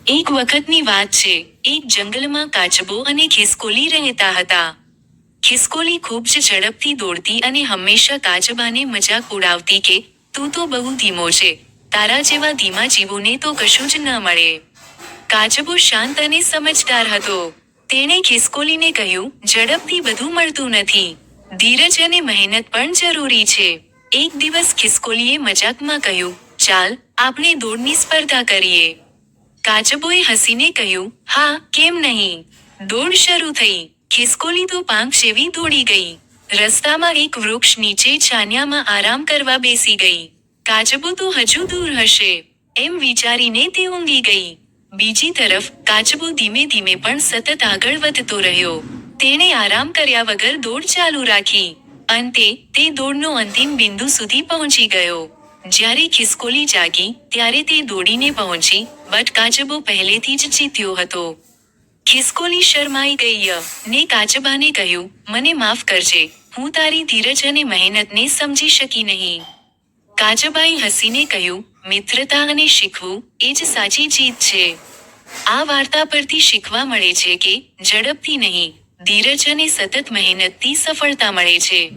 એક વખતની વાત છે, એક જંગલમાં કાચબો અને ખિસકોલી રહેતા હતા. ખિસકોલી ખૂબ જ ઝડપથી દોડતી અને હંમેશા કાચબાને મજાક ઉડાવતી કે, તું તો બહુ ધીમો છે, તારા જેવા ધીમા જીવોને તો કશું જ ન મળે. કાચબો શાંત અને સમજદાર હતો. તેણે ખિસકોલીને કહ્યું, ઝડપથી બધું મળતું નથી. ધીરજ અને મહેનત પણ જરૂરી છે. એક દિવસ ખિસકોલીએ મજાકમાં કહ્યું, ચાલ, આપણે દોડની સ્પર્ધા કરીએ. કાચબોએ હસીને કહ્યું, હા, કેમ નહીં. દોડ શરૂ થઈ. ખિસકોલી તો પાંખ જેવી દોડી ગઈ. રસ્તામાં એક વૃક્ષ નીચે છાનિયામાં આરામ કરવા બેસી ગઈ. કાચબો તો હજુ દૂર હશે, એમ વિચારીને તે ઊંઘી ગઈ. બીજી તરફ, કાચબો ધીમે ધીમે પણ સતત આગળ વધતો રહ્યો. તેણે આરામ કર્યા વગર દોડ ચાલુ રાખી. અંતે, તે દોડનો અંતિમ બિંદુ સુધી પહોંચી ગયો. જ્યારે ખિસકોલી જાગી, ત્યારે તે દોડીને પહોંચી, બટ કાચબો પહેલેથી જ જીત્યો હતો. ખિસકોલી શરમાઈ ગઈ ને કાચબાને કહ્યું, મને માફ કરજે, હું તારી ધીરજ અને મહેનતને સમજી શકી નહીં. કાચબાએ હસીને કહ્યું, મિત્રતા અને શીખવું, એ જ સાચી જીત છે. આ વાર્તા પરથી શીખવા મળે છે કે, ઝડપથી નહીં, ધીરજ અને સતત મહેનતથી સફળતા મળે છે.